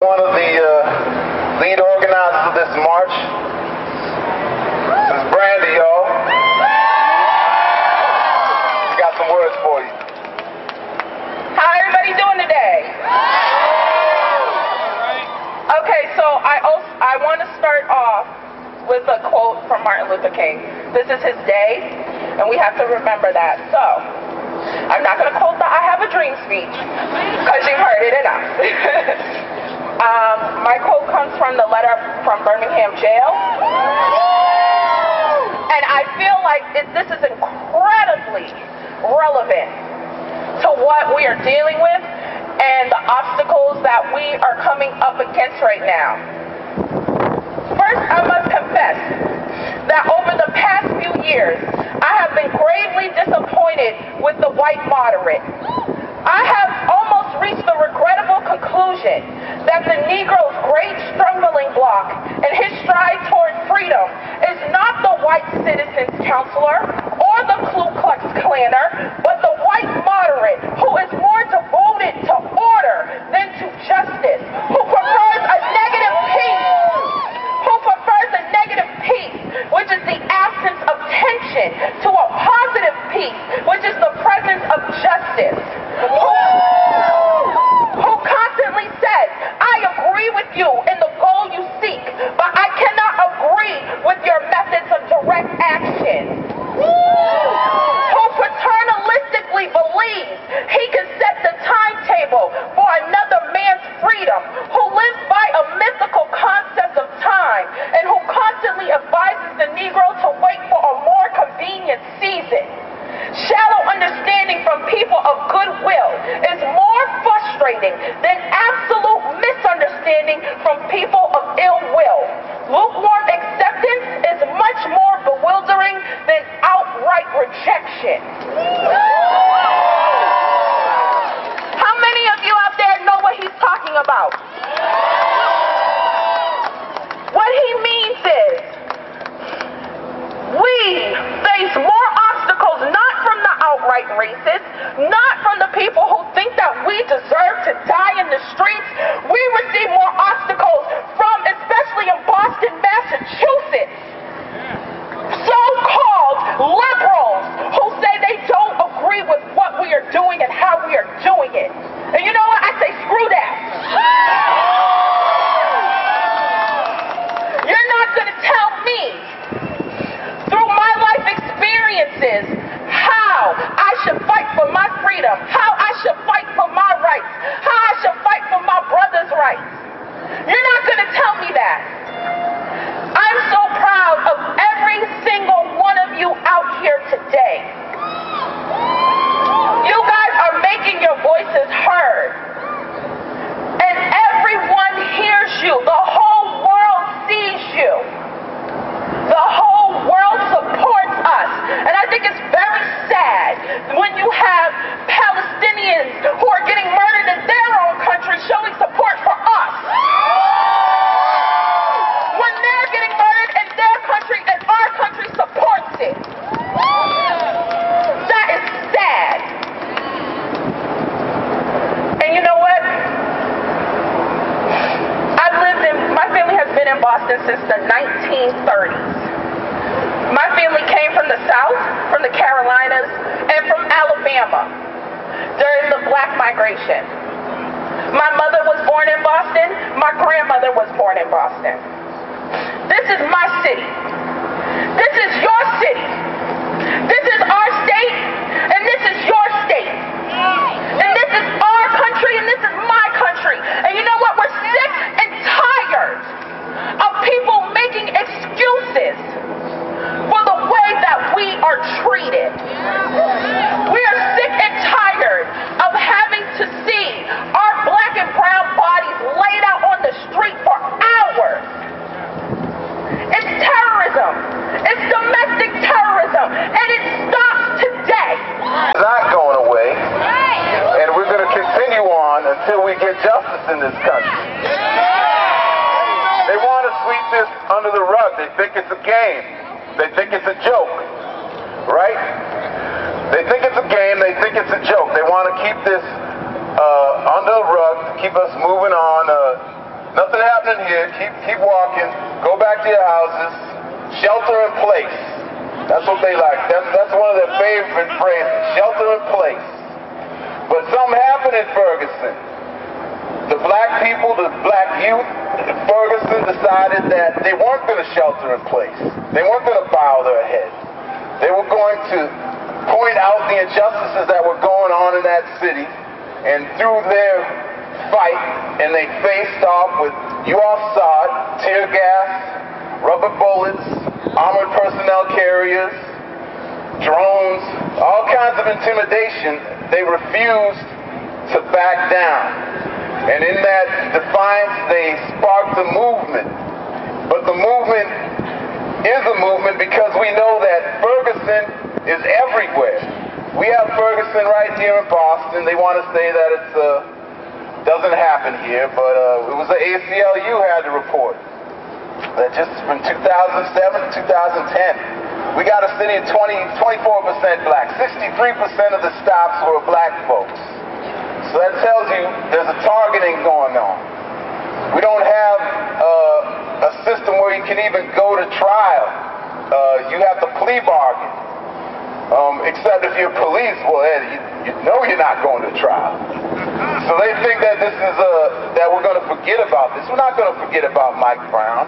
One of the lead organizers of this march. This is Brandy, y'all. She got some words for you. How everybody doing today? Okay, so I want to start off with a quote from Martin Luther King. This is his day, and we have to remember that. So, I'm not going to quote the I Have a Dream speech, because you've heard it enough. My quote comes from the letter from Birmingham jail. And I feel like this is incredibly relevant to what we are dealing with and the obstacles that we are coming up against right now. First, I must confess that over the past few years, I have been gravely disappointed with the white moderate. I have almost reached the regrettable conclusion that the Negro's great stumbling block in his stride toward freedom is not the white citizens counselor or the Ku Klux Klaner, but the white moderate who is more devoted to order than to justice, who prefers a negative peace, which is the absence of tension, to a positive peace, which is the presence of justice. Who constantly says, I agree with you in the goal you seek, but I cannot agree with your methods of direct action. Who paternalistically believes he can set the timetable for another man's freedom, who lives by a mythical concept of time, and who constantly advises the Negro to wait for a more convenient season. Shallow understanding from people of goodwill is more frustrating than absolute misunderstanding from people of ill will. Lukewarm acceptance is much more bewildering than outright rejection. How many of you out there know what he's talking about? What he means is, we face more obstacles not from the outright racists, not from the people who think that we deserve to die in the streets. We receive more obstacles from, especially in Boston, Massachusetts, so-called liberals who say they don't agree with what we are doing and how we are doing it. And you know what? I say screw that. You're not going to tell me through my life experiences how I should fight for my freedom, how I should fight for my rights, how I should fight for my brother's rights. You're not going to tell me that. I'm so proud of every single one of you out here today. You guys are making your voices heard. And everyone hears you. The whole world sees you. The whole world supports us. And I think it's very sad when you have Palestinians who are getting murdered in their own country showing support for us. When they're getting murdered in their country and our country supports it. That is sad. And you know what? My family has been in Boston since the 1930s. My family came from the South, from the Carolinas, and from Alabama during the Black migration. My mother was born in Boston. My grandmother was born in Boston. This is my city. This is your city. This is our state, and this is your state. And this is our country, and this is my country. And you know what? We're sick and tired of people making excuses for the way that we are treated. We are sick and tired of having to see our black and brown bodies laid out on the street for hours. It's terrorism. It's domestic terrorism. And it stops today. It's not going away. And we're going to continue on until we get justice in this country. They want to sweep this under the rug. They think it's a game. They think it's a joke. Right? They think it's a game. They think it's a joke. They want to keep this under the rug, to keep us moving on Nothing happening here. Keep walking. Go back to your houses. Shelter in place. That's what they like. That's one of their favorite phrases. Shelter in place. But something happened in Ferguson. The black people, the black youth in Ferguson decided that they weren't going to shelter in place. They weren't going to bow their heads. They were going to point out the injustices that were going on in that city, and through their fight, and they faced off with, you all saw it, tear gas, rubber bullets, armored personnel carriers, drones, all kinds of intimidation. They refused to back down. And in that defiance, they sparked a movement. But the movement is a movement because we know that Ferguson is everywhere. We have Ferguson right here in Boston. They want to say that it doesn't happen here, but it was the ACLU had to report that just from 2007 to 2010, we got a city of 24% black. 63% of the stops were black folks. So that tells you there's a targeting going on. We don't have a system where you can even go to trial. You have to plea bargain. Except if you're police, well, you know you're not going to trial. So they think that this is that we're going to forget about this. We're not going to forget about Mike Brown.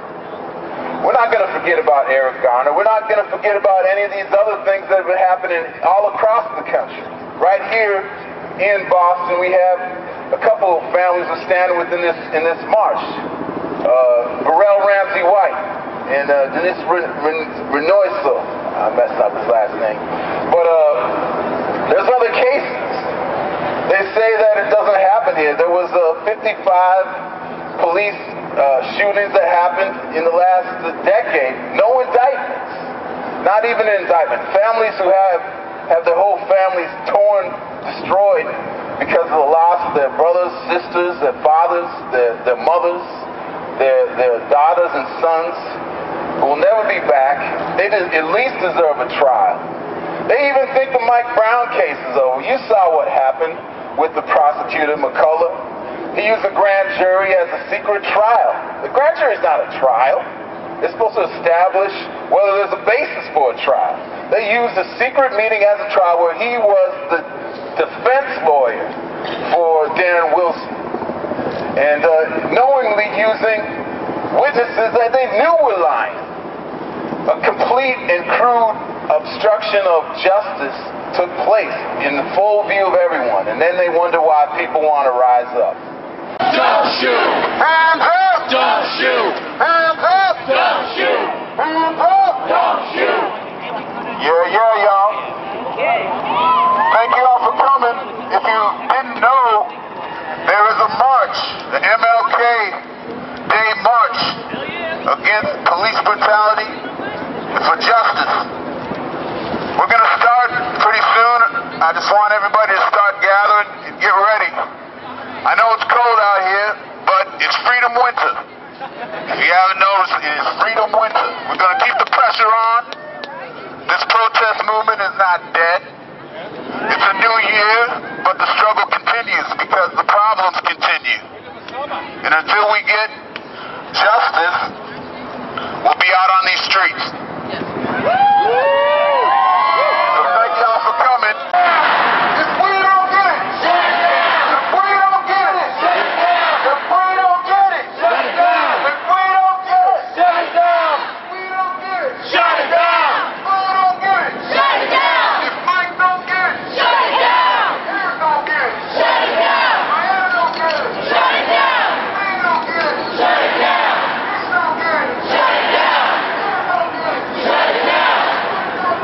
We're not going to forget about Eric Garner. We're not going to forget about any of these other things that have been happening all across the country. Right here in Boston, we have a couple of families who stand within in this march. Burrell Ramsey White and Dennis Renoiso. I messed up his last name. But there's other cases. They say that it doesn't happen here. There was 55 police shootings that happened in the last decade. No indictments. Not even an indictment. Families who have their whole families torn, destroyed because of the loss of their brothers, sisters, their fathers, their mothers, their daughters and sons who will never be back. They at least deserve a trial. They even think the Mike Brown case is over. You saw what happened with the prosecutor McCullough. He used a grand jury as a secret trial. The grand jury is not a trial. It's supposed to establish whether there's a basis for a trial. They used a secret meeting as a trial where he was the defense lawyer for Darren Wilson, and knowingly using witnesses that they knew were lying. A complete and crude obstruction of justice took place in the full view of everyone, and then they wonder why people want to rise up. Don't shoot! Hands up! Don't shoot! Hands up! Don't shoot! Hands up! Don't shoot! Yeah, y'all. Thank you all for coming. If you didn't know, there is a march, the MLK Day March against police brutality and for justice. We're going to start pretty soon. I just want everybody to start gathering and get ready. I know it's cold out here, but it's Freedom Winter. If you haven't noticed, it is Freedom Winter. We're going to keep the pressure on. This protest movement is not dead. It's a new year, but the struggle continues because the problems continue. And until we get justice, we'll be out on these streets. So thank y'all for coming. If we don't get it, if we don't get it, if we don't get it, if we don't get it, Shut it down! if we don't get it, Shut it down! if we don't get it, Shut it down! if Mike don't get it, Shut it down! Eric don't get it, Shut it down! Diana don't get it, Shut it down! we don't get it, Shut it down! Chris don't get it, Shut it down! Eric don't get it, Shut it down! we don't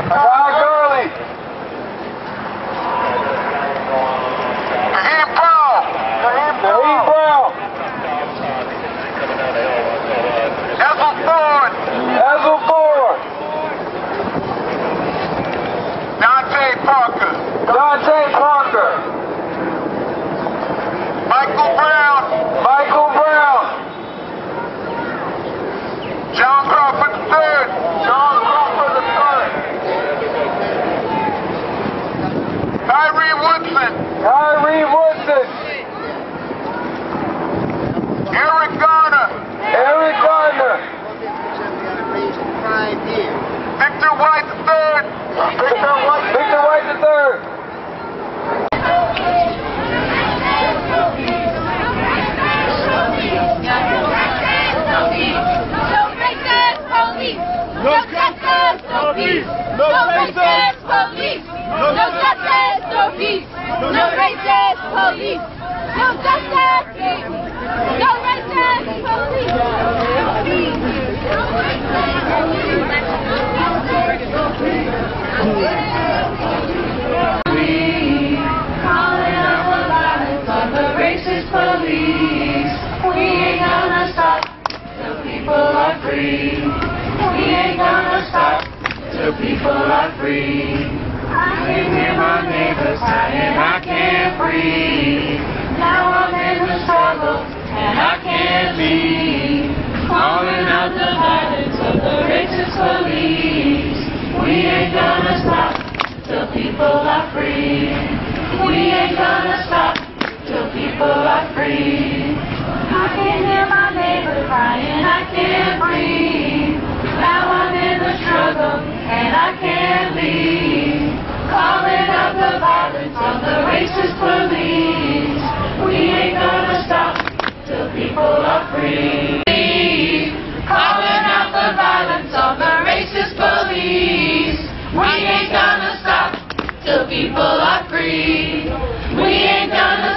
Todd Gurley. Naheem Brown. Ezel Ford. Dante Parker. Michael Brown. John Crawford III. Tyree Woodson. Eric Garner. Victor White III. No justice, no peace. No racist police. No justice, no peace. No racist police. No justice, no racist police. We calling out the violence of the racist police. We ain't gonna stop till people are free. We ain't gonna stop till people are free. I can hear my neighbors crying, I can't breathe. Now I'm in the struggle and I can't leave. Calling out the violence of the racist police. We ain't gonna stop till people are free. We ain't gonna stop till people are free. I can hear my neighbors crying, I can't breathe. Now I'm in the struggle and I can't leave. Calling out the violence of the racist police. We ain't gonna stop till people are free. Calling out the violence of the racist police. We ain't gonna stop till people are free. We ain't gonna